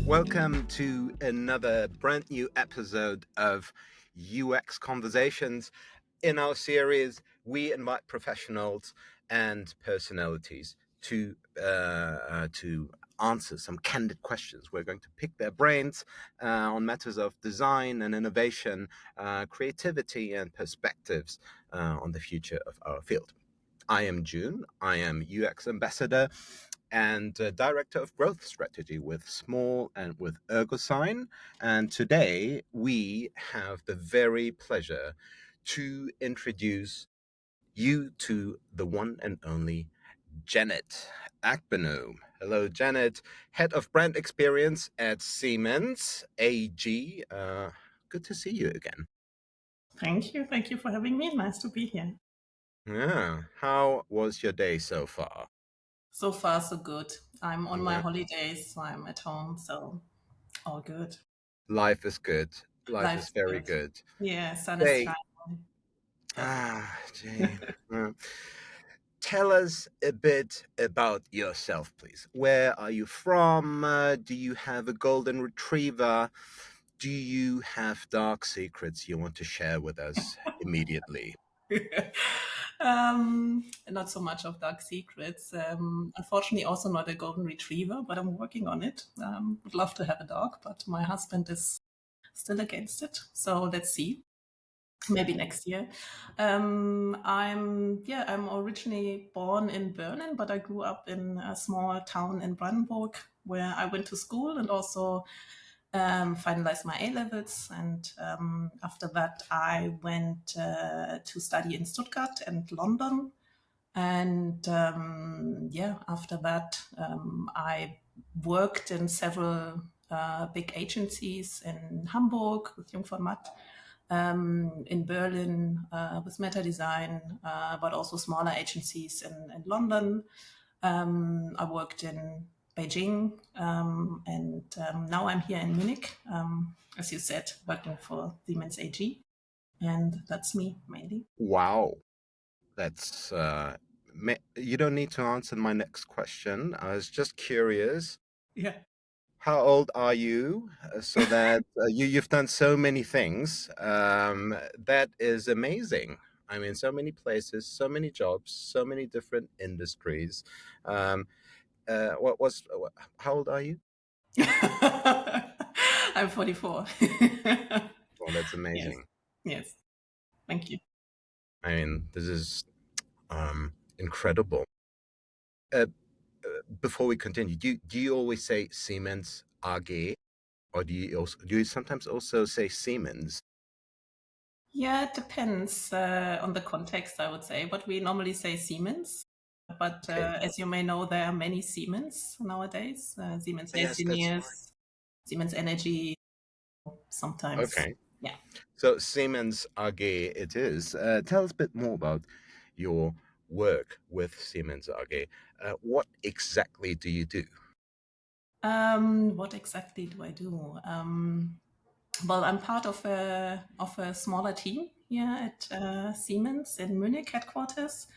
Welcome to another brand new episode of UX Conversations. In our series, we invite professionals and personalities to answer some candid questions. We're going to pick their brains on matters of design and innovation, creativity, and perspectives on the future of our field. I am Joon. I am UX ambassador and director of growth strategy with Small and with ErgoSign. And today we have the very pleasure to introduce you to the one and only Gennett Agbenu. Hello, Janet, head of brand experience at Siemens AG. Good to see you again. Thank you. Thank you for having me. Nice to be here. Yeah. How was your day so far? So far, so good. I'm on my Yeah. holidays, so I'm at home, so all good. Life is good. Life is Life's very good. good. Yeah, sun is Hey, shining. Perfect. Jane. Tell us a bit about yourself, please. Where are you from? Do you have a golden retriever? Do you have dark secrets you want to share with us immediately? Not so much of dark secrets. Unfortunately, also not a golden retriever, but I'm working on it. Would love to have a dog, but my husband is still against it. So let's see. Maybe next year. I'm originally born in Berlin, but I grew up in a small town in Brandenburg where I went to school and also finalized my A levels. And after that, I went to study in Stuttgart and London. And after that, I worked in several big agencies in Hamburg with Jung von Matt, in Berlin with Meta Design, but also smaller agencies in London. I worked in Beijing, and now I'm here in Munich, as you said, working for Siemens AG. And that's me mainly. Wow, that's you don't need to answer my next question. I was just curious. Yeah. How old are you? So that you've done so many things. That is amazing. I mean, so many places, so many jobs, so many different industries. Um, what was? How old are you? I'm 44. Oh, that's Yes. amazing. Yes. Thank you. I mean, this is incredible. Uh, Before we continue, do you always say Siemens AG, or do you sometimes also say Siemens? Yeah, it depends on the context, I would say, but we normally say Siemens. But Okay. as you may know, there are many Siemens nowadays. Siemens Yes, that's Healthineers, Siemens Energy, sometimes. okay. Yeah. So Siemens AG it is. Tell us a bit more about your work with Siemens AG. What exactly do you do? What exactly do I do? Well, I'm part of a smaller team here at Siemens in Munich headquarters.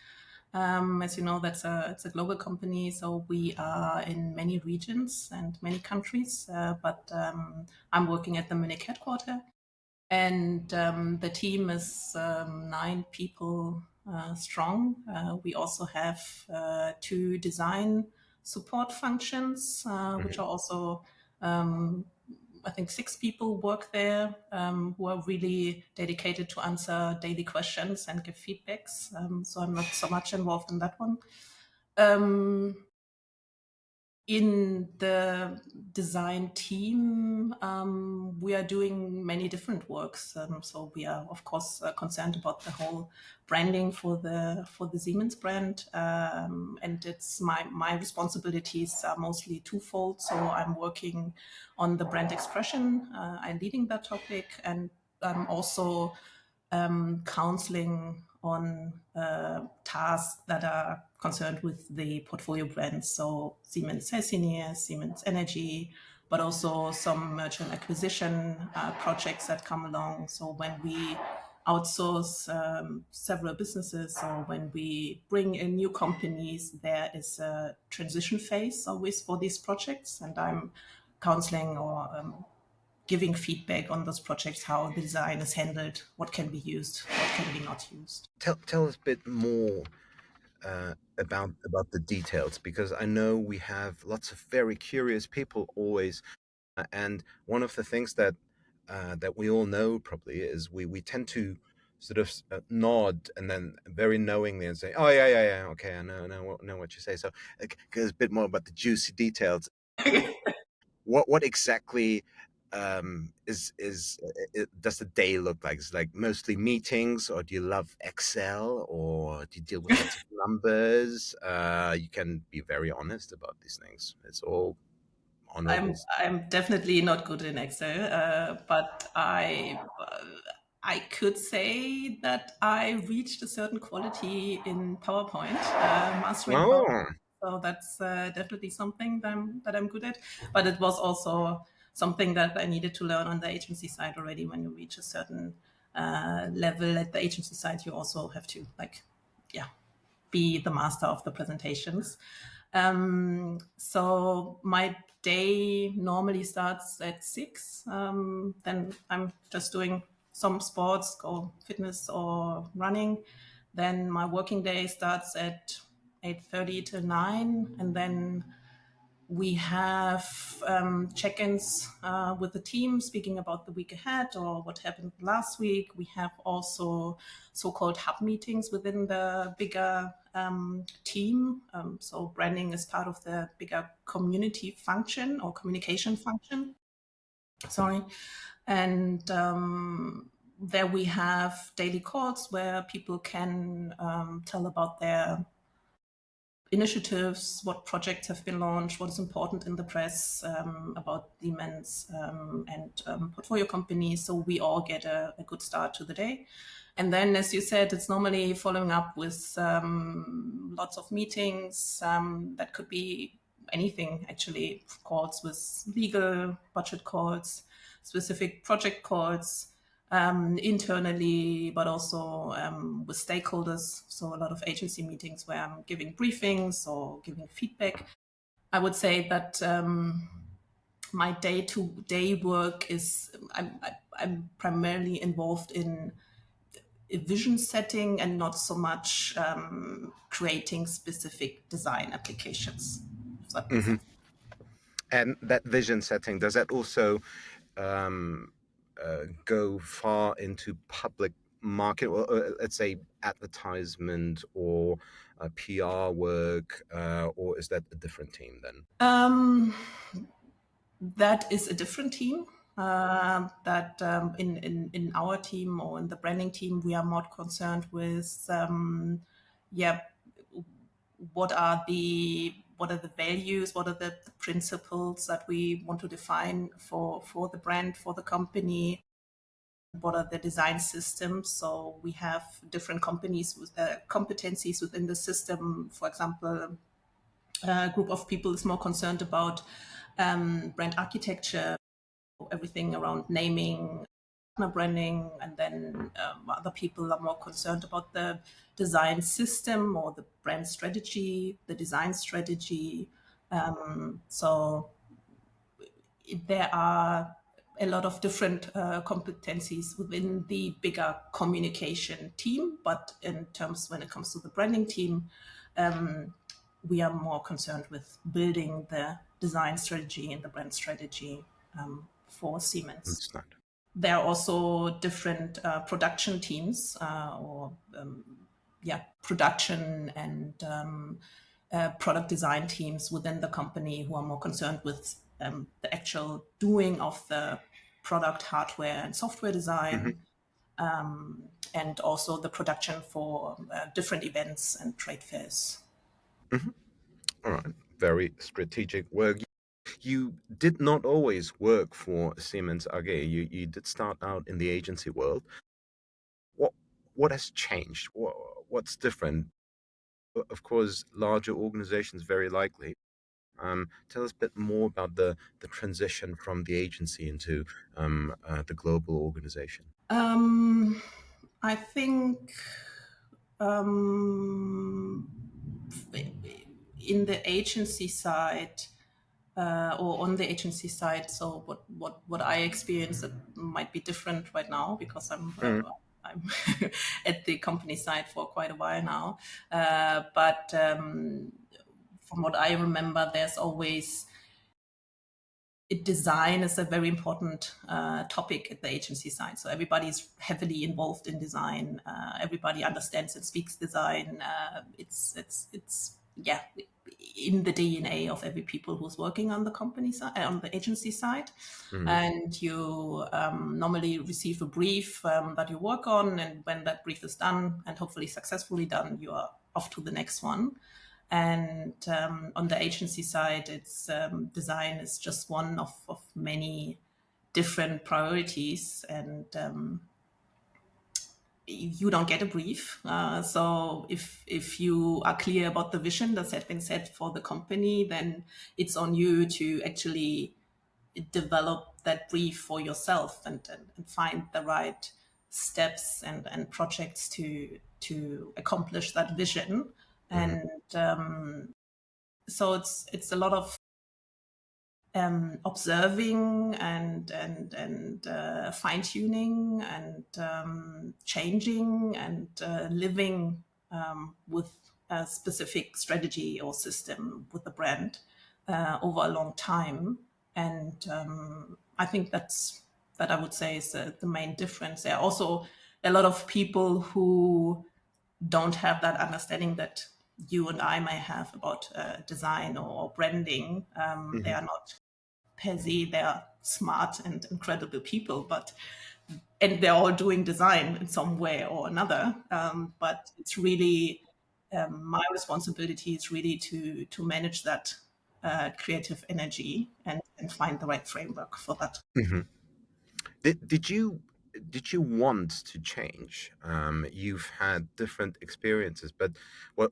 As you know, it's a global company, so we are in many regions and many countries. But I'm working at the Munich headquarter, and the team is 9 people strong. We also have two design support functions, which Mhm. are also I think 6 people work there who are really dedicated to answer daily questions and give feedbacks. So I'm not so much involved in that one. Um, in the design team, we are doing many different works. So we are, of course, concerned about the whole branding for the Siemens brand, and it's my responsibilities are mostly twofold. So I'm working on the brand expression. I'm leading that topic, and I'm also counseling on tasks that are concerned with the portfolio brands. So Siemens Healthineers, Siemens Energy, but also some merger and acquisition projects that come along. So when we outsource several businesses or when we bring in new companies, there is a transition phase always for these projects. And I'm counseling or giving feedback on those projects, how the design is handled, what can be used, what can be not used. Tell us a bit more about the details, because I know we have lots of very curious people always, and one of the things that we all know probably is we tend to sort of nod and then very knowingly and say, "Oh yeah, okay, I know what you say." So, a bit more about the juicy details. What exactly does the day look like? Is it like mostly meetings, or do you love Excel, or do you deal with lots of numbers? You can be very honest about these things. It's all honorable. I'm definitely not good in Excel, but I could say that I reached a certain quality in PowerPoint, mastering PowerPoint. Oh, So that's definitely something that I'm good at. But it was also something that I needed to learn on the agency side already. When you reach a certain level at the agency side, you also have to yeah, be the master of the presentations. So my day normally starts at 6. Then I'm just doing some sports, go fitness or running. Then my working day starts at 8:30 to 9, and then we have check-ins with the team, speaking about the week ahead or what happened last week. We have also so-called hub meetings within the bigger team. So branding is part of the bigger community function or communication function. Sorry. And there we have daily calls where people can tell about their initiatives, what projects have been launched, what is important in the press about Siemens and portfolio companies. So we all get a good start to the day. And then, as you said, it's normally following up with lots of meetings. That could be anything, actually, calls with legal, budget calls, specific project calls, internally, but also with stakeholders. So a lot of agency meetings where I'm giving briefings or giving feedback. I would say that my day-to-day work is I'm primarily involved in a vision setting and not so much creating specific design applications. If that makes hmm. sense. And that vision setting, does that also go far into public market, or let's say advertisement or PR work, or is that a different team then? That is a different team. That in our team or in the branding team, we are more concerned with yeah, what are the values, what are the principles that we want to define for the brand, for the company, what are the design systems. So we have different companies with competencies within the system. For example, a group of people is more concerned about brand architecture, everything around naming, branding, and then other people are more concerned about the design system or the brand strategy, the design strategy. So there are a lot of different competencies within the bigger communication team, but in terms when it comes to the branding team, we are more concerned with building the design strategy and the brand strategy for Siemens. Understand. There are also different production teams or production and product design teams within the company who are more concerned with the actual doing of the product hardware and software Hmm. design, and also the production for different events and trade fairs. Hmm. All right, very strategic work. You did not always work for Siemens AG. You did start out in the agency world. What what has changed? What's different? Of course, larger organizations very likely. Tell us a bit more about the transition from the agency into the global organization. Um, I think in the agency side, or on the agency side. So what I experience that might be different right now because Mm. I'm at the company side for quite a while now. But from what I remember, there's always design is a very important topic at the agency side. So everybody's heavily involved in design. Everybody understands and speaks design. It's yeah in the DNA of every people who's working on the company side, on the agency side. Mm. And you normally receive a brief that you work on, and when that brief is done and hopefully successfully done, you are off to the next one. And on the agency side, it's design is just one of many different priorities, and you don't get a brief. So if you are clear about the vision that's had been set for the company, then it's on you to actually develop that brief for yourself and find the right steps and projects to accomplish that vision. Mm. And so it's a lot of observing and fine tuning and changing and living with a specific strategy or system with the brand over a long time. And I think that I would say is the main difference. There are also a lot of people who don't have that understanding that you and I may have about design or branding. They Mhm. are not per se, they are smart and incredible people, but and they're all doing design in some way or another. But it's really my responsibility is really to manage that creative energy and find the right framework for that. Mhm. Did you want to change? You've had different experiences, but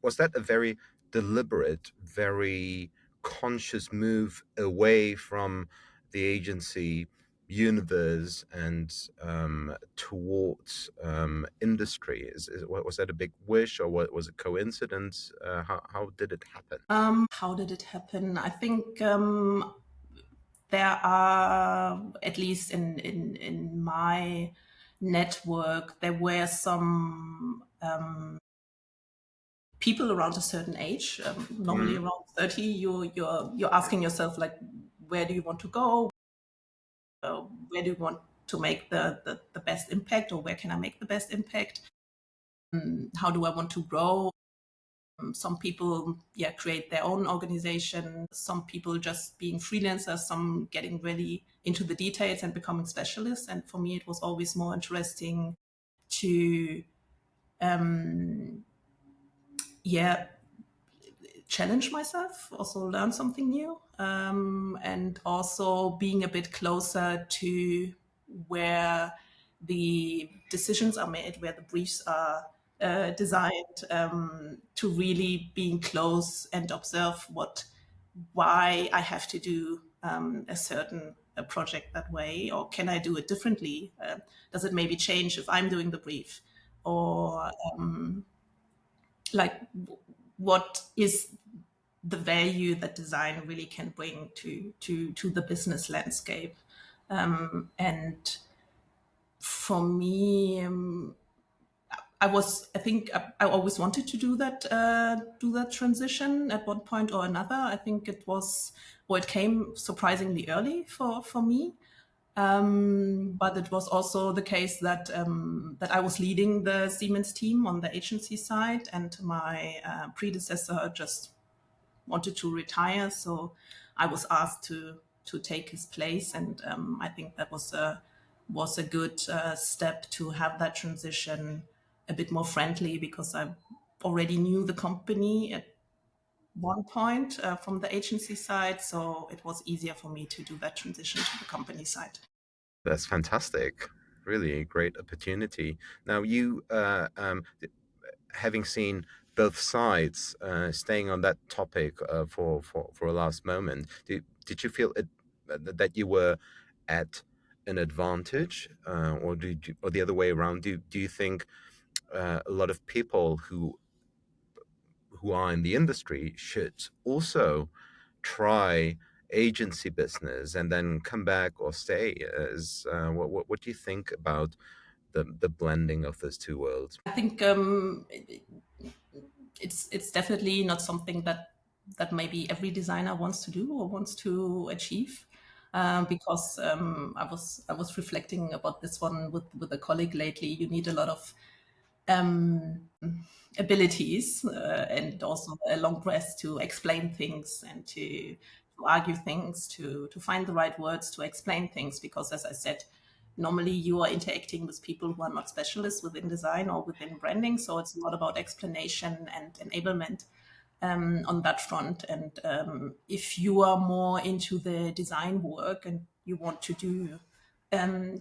was that a very deliberate, very conscious move away from the agency universe and towards industry? Was that a big wish, or was it coincidence? How did it happen? How did it happen? I think there are, at least in my network, there were some people around a certain age, normally Mm. around 30. You're asking yourself, like, where do you want to go? Where do you want to make the best impact, or where can I make the best impact? How do I want to grow? Some people, yeah, create their own organization. Some people just being freelancers. Some getting really into the details and becoming specialists. And for me, it was always more interesting to, yeah, challenge myself, also learn something new, and also being a bit closer to where the decisions are made, where the briefs are designed, to really being close and observe why I have to do a certain a project that way, or can I do it differently? Does it maybe change if I'm doing the brief, or like what is the value that design really can bring to the business landscape? And for me, I think I always wanted to do that transition at one point or another. I think it was, or it came surprisingly early for me. But it was also the case that I was leading the Siemens team on the agency side, and my predecessor just wanted to retire, so I was asked to take his place, and I think that was a good step to have that transition a bit more friendly, because I already knew the company at one point from the agency side, so it was easier for me to do that transition to the company side. That's fantastic. Really a great opportunity. Now, having seen both sides, staying on that topic for a last moment, did you feel that you were at an advantage, or the other way around? Do you think a lot of people who are in the industry should also try agency business and then come back or stay? What do you think about the blending of those two worlds? I think it's definitely not something that maybe every designer wants to do or wants to achieve. Because I was reflecting about this one with a colleague lately. You need a lot of abilities and also a long breath to explain things and to argue things, to find the right words to explain things. Because as I said, normally you are interacting with people who are not specialists within design or within branding. So it's a lot about explanation and enablement on that front. And if you are more into the design work and you want to do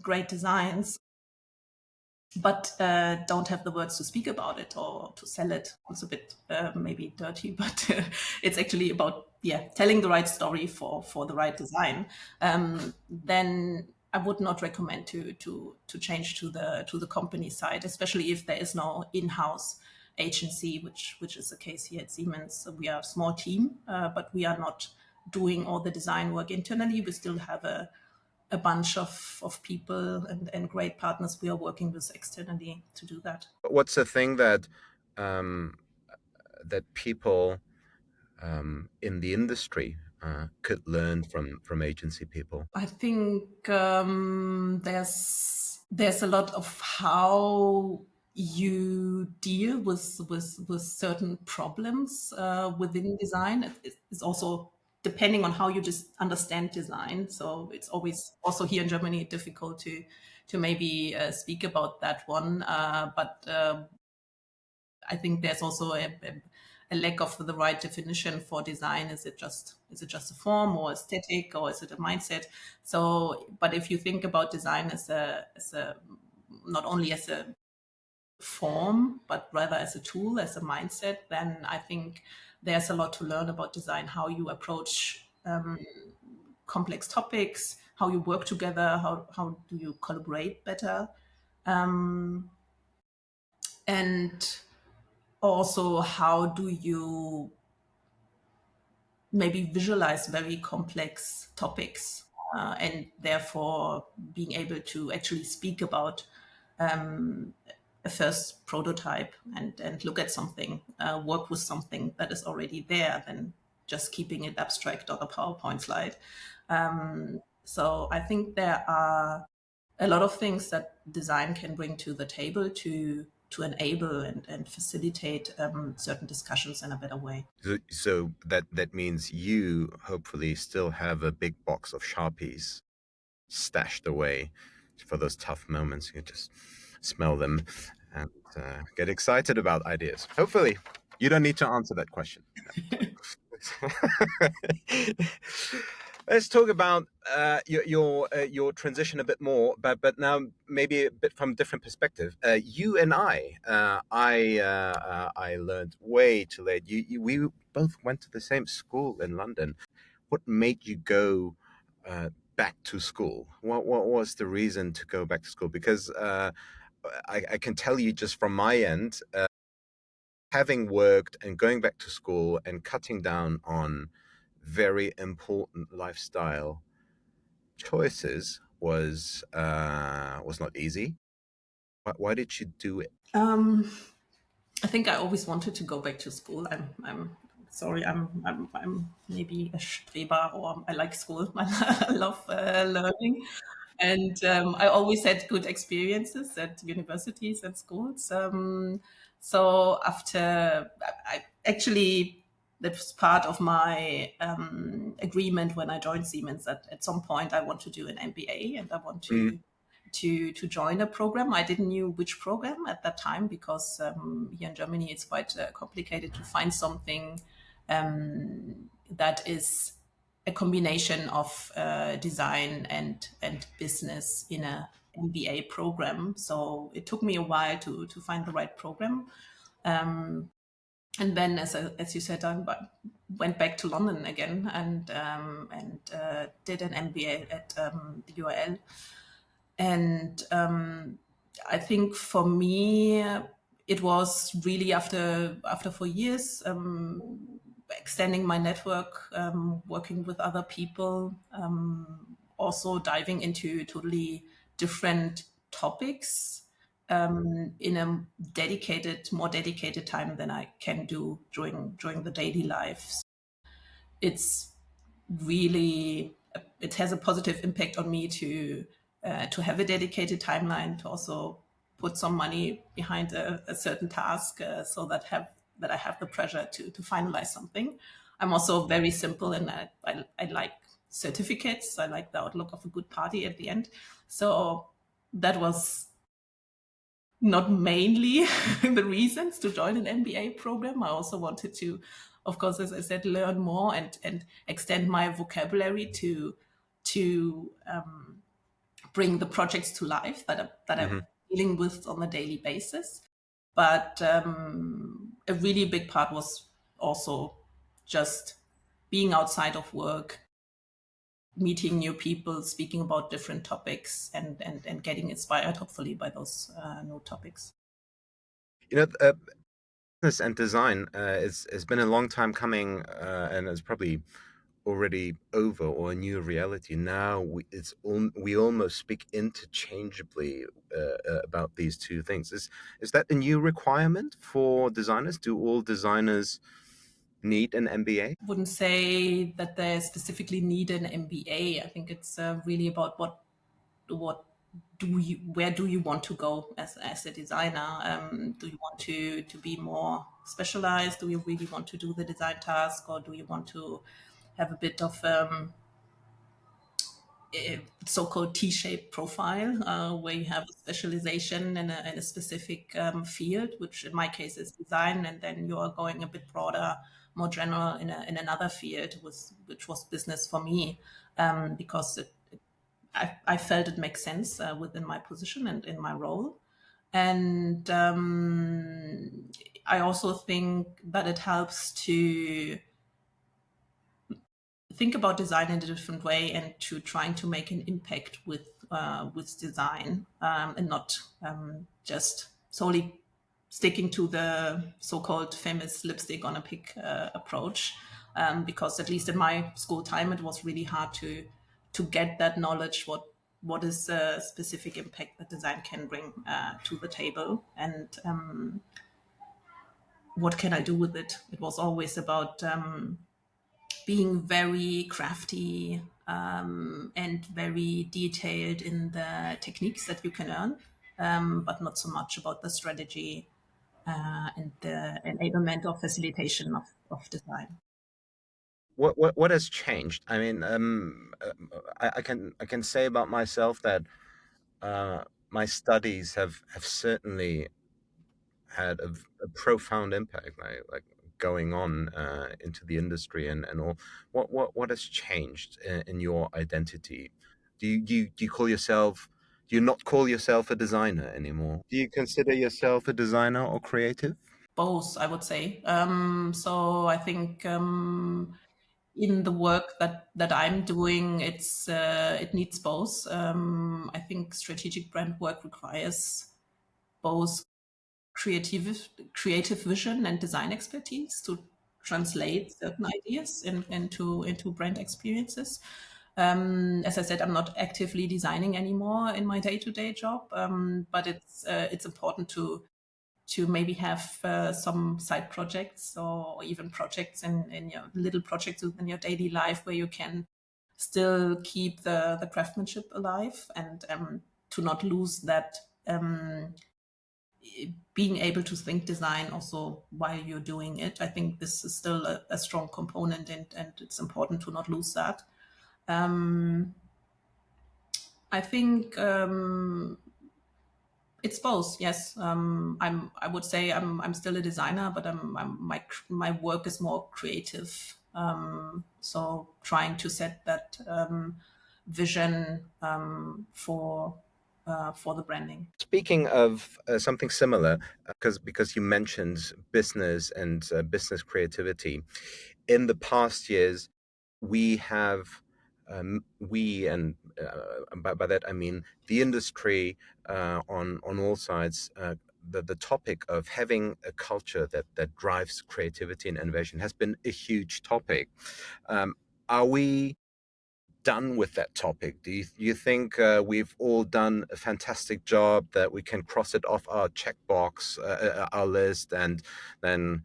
great designs, but don't have the words to speak about it or to sell it. It's a bit maybe dirty, but it's actually about telling the right story for the right design. Then I would not recommend to change to the company side, especially if there is no in-house agency, which is the case here at Siemens. So we are a small team, but we are not doing all the design work internally. We still have a bunch of people and great partners we are working with externally to do that. What's the thing that um, that people in the industry could learn from agency people? I think there's a lot of how you deal with certain problems within design. It's also depending on how you just understand design. So it's always also here in Germany difficult to maybe speak about that one. But I think there's also a lack of the right definition for design. Is it just a form or aesthetic, or is it a mindset? So, but if you think about design as a not only as a form, but rather as a tool, as a mindset, then I think there's a lot to learn about design, how you approach complex topics, how you work together, how do you collaborate better, and also how do you maybe visualize very complex topics, and therefore being able to actually speak about a first prototype and look at something, work with something that is already there, than just keeping it abstract on a PowerPoint slide. So I think there are a lot of things that design can bring to the table to enable and facilitate certain discussions in a better way. So that means you hopefully still have a big box of Sharpies stashed away for those tough moments. You just smell them and get excited about ideas. Hopefully, you don't need to answer that question. Let's talk about your transition a bit more, but now maybe a bit from a different perspective. You and I learned way too late. We both went to the same school in London. What made you go back to school? What was the reason to go back to school? Because I can tell you just from my end, having worked and going back to school and cutting down on very important lifestyle choices was not easy. Why did you do it? I think I always wanted to go back to school. I'm sorry. I'm maybe a Streber, or I like school. I love learning, and I always had good experiences at universities and schools. So after I actually, that was part of my agreement when I joined Siemens, that at some point I want to do an MBA and I want to join a program. I didn't know which program at that time, because here in Germany it's quite complicated to find something that is a combination of design and business in a MBA program. So it took me a while to find the right program. And then, as you said, I went back to London again and did an MBA at the URL. And I think for me, it was really after 4 years, extending my network, working with other people, also diving into totally different topics in a more dedicated time than I can do during the daily life. It's really it has a positive impact on me to have a dedicated timeline, to also put some money behind a certain task, so that I have the pressure to finalize something. I'm also very simple, and I like certificates. I like the outlook of a good party at the end. So that was not mainly the reasons to join an MBA program. I also wanted to, of course, as I said, learn more and extend my vocabulary to bring the projects to life that I'm Hmm. dealing with on a daily basis. But a really big part was also just being outside of work, meeting new people, speaking about different topics, and getting inspired, hopefully, by those new topics. You know, business and design has been a long time coming, and it's probably already over or a new reality. Now we almost speak interchangeably about these two things. Is that a new requirement for designers? Do all designers need an MBA? Wouldn't say that they specifically need an MBA. I think it's really about what where do you want to go as a designer? Do you want to be more specialized? Do you really want to do the design task, or do you want to have a bit of so-called T-shaped profile, where you have a specialization in a specific field, which in my case is design, and then you are going a bit broader, more general in another field, which was business for me, because I felt it makes sense within my position and in my role. And I also think that it helps to think about design in a different way, and to trying to make an impact with design, and not just solely sticking to the so-called famous lipstick on a pig approach. Because at least in my school time, it was really hard to get that knowledge. What is the specific impact that design can bring to the table, and what can I do with it? It was always about being very crafty and very detailed in the techniques that you can earn, but not so much about the strategy and the enablement or facilitation of design. What has changed? I mean, I can say about myself that my studies have certainly had a profound impact, like going on into the industry and all. What has changed in your identity? Do you call yourself? Do you not call yourself a designer anymore? Do you consider yourself a designer or creative? Both, I would say. So I think in the work that I'm doing, it needs both. I think strategic brand work requires both creative vision and design expertise to translate certain ideas into brand experiences. As I said, I'm not actively designing anymore in my day-to-day job, but it's important to maybe have some side projects, or even projects in your little projects in your daily life, where you can still keep the craftsmanship alive, and to not lose that, being able to think design also while you're doing it. I think this is still a strong component, and it's important to not lose that. Um, I think it's both. Yes, I would say I'm still a designer, but my work is more creative. So trying to set that vision for the branding. Speaking of something similar, because you mentioned business and business creativity, in the past years, we have we and by that I mean the industry on all sides the topic of having a culture that drives creativity and innovation has been a huge topic. Are we done with that topic? Do you think we've all done a fantastic job, that we can cross it off our checkbox, our list, and then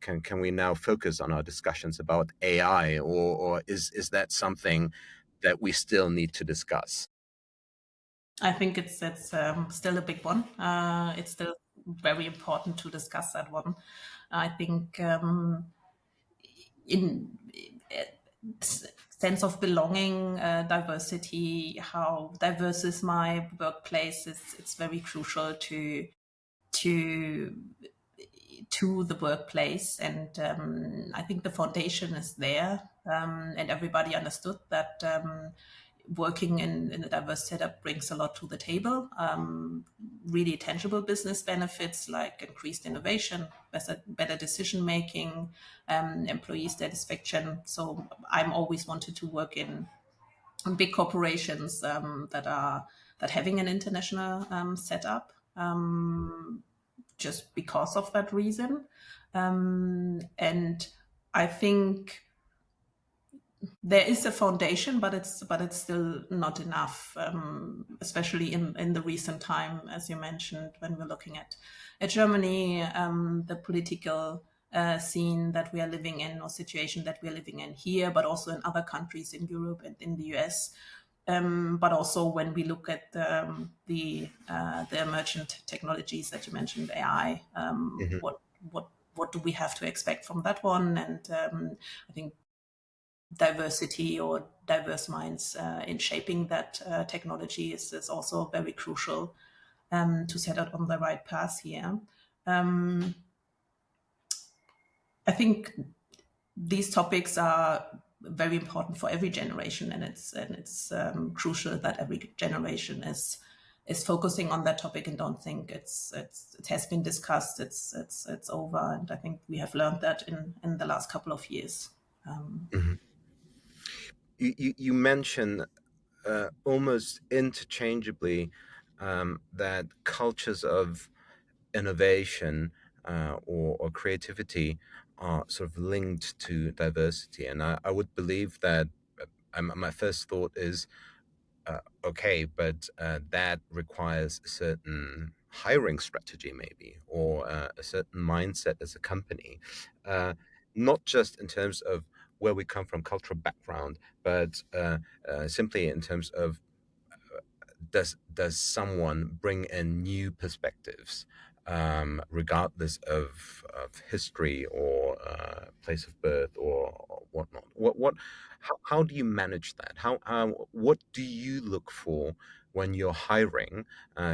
can we now focus on our discussions about AI, or is that something that we still need to discuss? I think it's still a big one. It's still very important to discuss that one. I think in sense of belonging, diversity, how diverse is my workplace, it's very crucial to to the workplace. And I think the foundation is there, and everybody understood that working in a diverse setup brings a lot to the table. Really tangible business benefits like increased innovation, better decision making, employee satisfaction. So I'm always wanted to work in big corporations that having an international setup, just because of that reason. And I think there is a foundation, but it's still not enough, especially in the recent time, as you mentioned, when we're looking at Germany, the political scene that we are living in, or situation that we are living in here, but also in other countries in Europe and in the US. But also when we look at the emergent technologies that you mentioned, AI, Mhm. what do we have to expect from that one? And I think diversity or diverse minds in shaping that technology is also very crucial to set it on the right path here. I think these topics are very important for every generation, and it's crucial that every generation is focusing on that topic and don't think it has been discussed, it's over. And I think we have learned that in the last couple of years. Mhm. You mention almost interchangeably that cultures of innovation or creativity are sort of linked to diversity. And I would believe that my first thought is okay, but that requires a certain hiring strategy, maybe, or a certain mindset as a company, uh, not just in terms of where we come from, cultural background, but simply in terms of does someone bring in new perspectives, regardless of history or place of birth or whatnot? How do you manage that? What do you look for when you're hiring,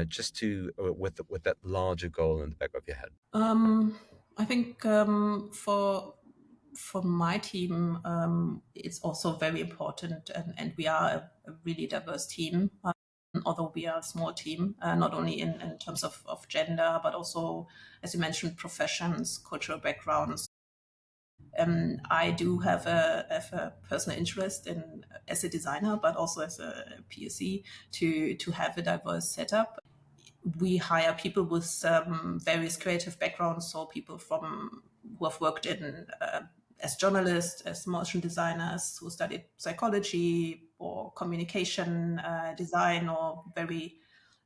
just to with that larger goal in the back of your head? I think for my team, it's also very important, and we are a really diverse team. Although we are a small team, not only in terms of gender, but also, as you mentioned, professions, cultural backgrounds. I do have a personal interest in as a designer, but also as a PSC to have a diverse setup. We hire people with various creative backgrounds, so people from who have worked in as journalists, as motion designers, who studied psychology or communication design, or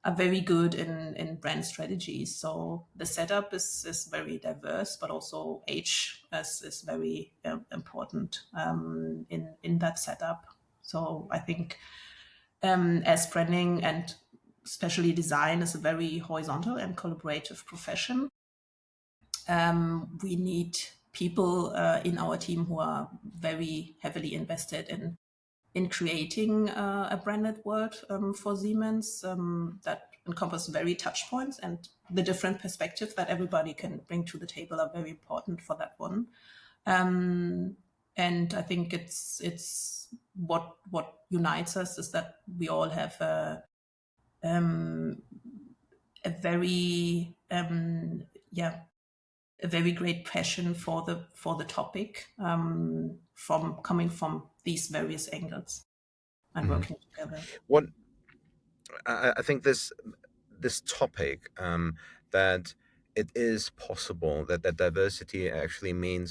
are very good in brand strategy. So the setup is very diverse, but also age is very important in that setup. So I think as branding and especially design is a very horizontal and collaborative profession. We need people in our team who are very heavily invested in creating a branded world for Siemens that encompass very touch points, and the different perspectives that everybody can bring to the table are very important for that one. And I think it's what unites us is that we all have a very a very great passion for the topic, from coming from these various angles and Mhm. working together. What I think this topic that it is possible, that diversity actually means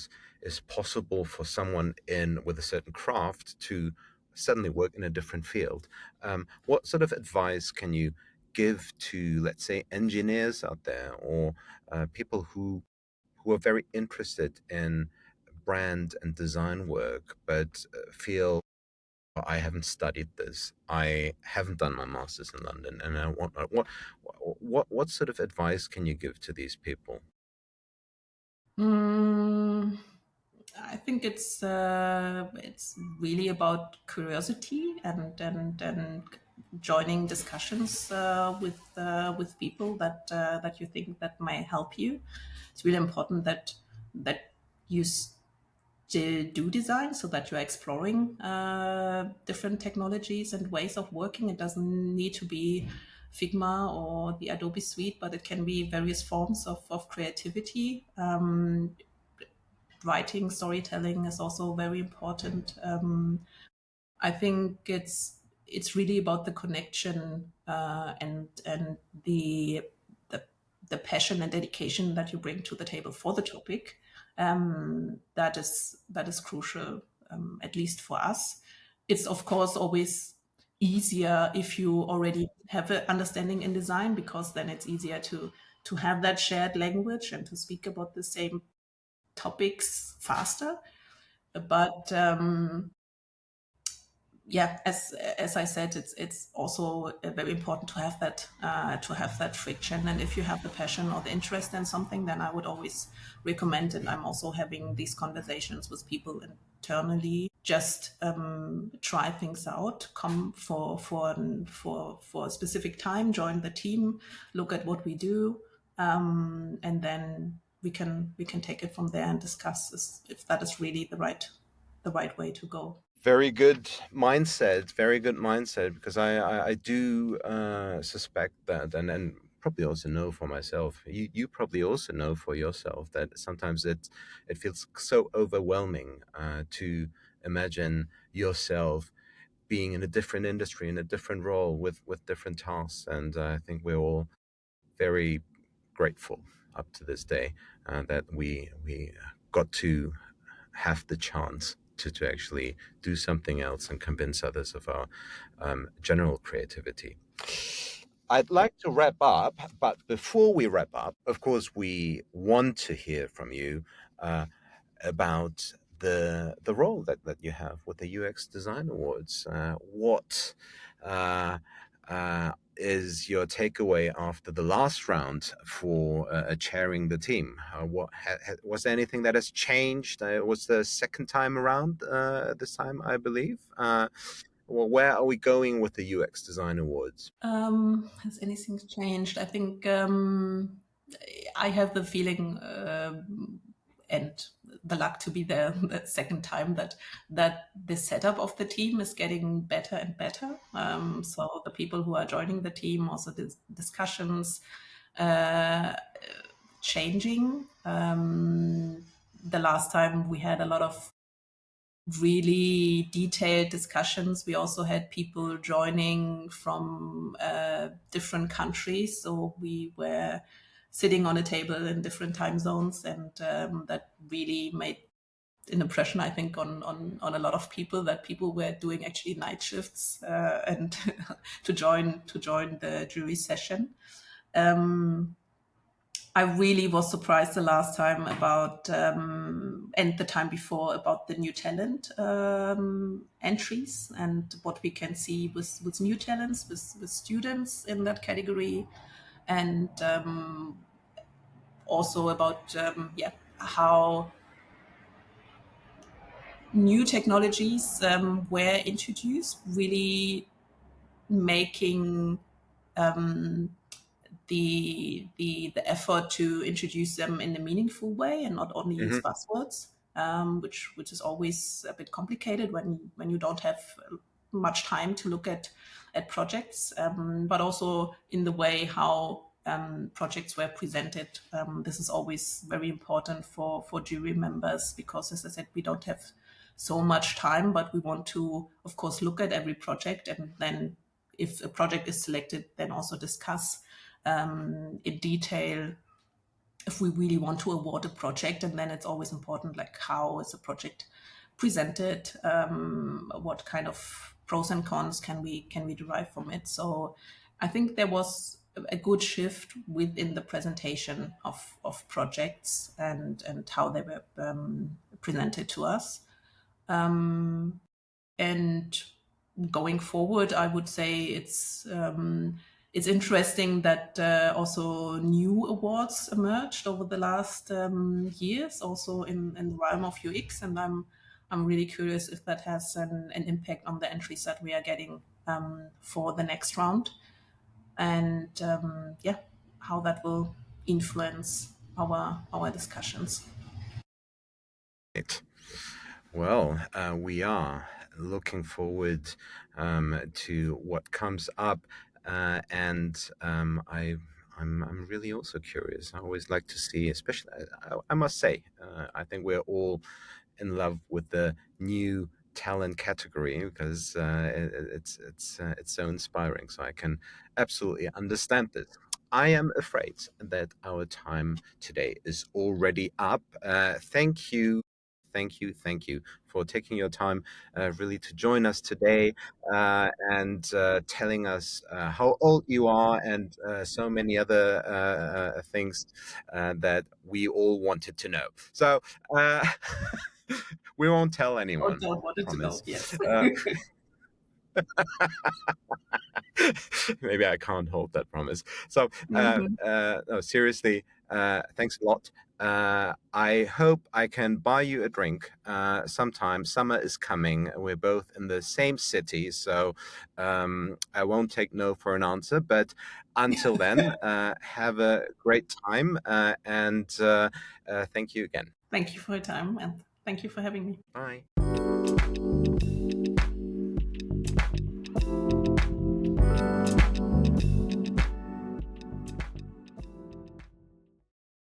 it's possible for someone in with a certain craft to suddenly work in a different field. What sort of advice can you give to, let's say, engineers out there, or people who are very interested in brand and design work, but feel, I haven't studied this. I haven't done my master's in London, and I want what sort of advice can you give to these people? Mm, I think it's really about curiosity and joining discussions with people that you think that might help you. It's really important that you do design so that you're exploring different technologies and ways of working. It doesn't need to be Figma or the Adobe Suite, but it can be various forms of creativity. Writing, storytelling is also very important. I think it's really about the connection and the the passion and dedication that you bring to the table for the topic. That is crucial, at least for us. It's of course always easier if you already have an understanding in design, because then it's easier to have that shared language and to speak about the same topics faster. But yeah, as I said, it's also very important to have that friction. And if you have the passion or the interest in something, then I would always recommend. And I'm also having these conversations with people internally. Just try things out. Come for a specific time. Join the team. Look at what we do, and then we can take it from there and discuss if that is really the right way to go. Very good mindset. Very good mindset. Because I do suspect that, and probably also know for myself. You probably also know for yourself that sometimes it feels so overwhelming to imagine yourself being in a different industry, in a different role, with different tasks. And I think we're all very grateful up to this day that we got to have the chance to actually do something else and convince others of our general creativity. I'd like to wrap up, but before we wrap up, of course, we want to hear from you about the role that you have with the UX Design Awards. What is your takeaway after the last round for chairing the team? Was there anything that has changed? It was the second time around this time, I believe. Well, where are we going with the UX Design Awards? Has anything changed? I think I have the feeling and the luck to be there the second time that the setup of the team is getting better and better. So the people who are joining the team, also the discussions uh, changing. The last time we had a lot of really detailed discussions. We also had people joining from different countries, so we were sitting on a table in different time zones, and that really made an impression, I think, on a lot of people. That people were doing actually night shifts and to join the jury session. I really was surprised the last time about, and the time before, about the new talent entries and what we can see with new talents, with students in that category, and also about, yeah, how new technologies were introduced, really making the effort to introduce them in a meaningful way and not only use Hmm. buzzwords, which is always a bit complicated when you don't have much time to look at projects, but also in the way how projects were presented. This is always very important for jury members because, as I said, we don't have so much time, but we want to, of course, look at every project and then if a project is selected, then also discuss in detail if we really want to award a project. And then it's always important, like how is the project presented, what kind of pros and cons can we derive from it. So I think there was a good shift within the presentation of projects and how they were presented to us. And going forward, I would say it's interesting that also new awards emerged over the last years, also in the realm of UX, and I'm really curious if that has an impact on the entries that we are getting for the next round, and yeah, how that will influence our discussions. Right. Well, we are looking forward to what comes up, and I'm really also curious. I always like to see, especially I must say, I think we're all in love with the new talent category because it's so inspiring. So I can absolutely understand this. I am afraid that our time today is already up. Thank you. Thank you for taking your time really to join us today and telling us how old you are and so many other things that we all wanted to know. So we won't tell Oh, anyone, don't want it to know. promise. Yes. Uh, maybe I can't hold that promise. So, Mhm. no, seriously, thanks a lot. I hope I can buy you a drink sometime. Summer is coming. We're both in the same city, so I won't take no for an answer. But until then, have a great time and thank you again. Thank you for your time and thank you for having me. Bye.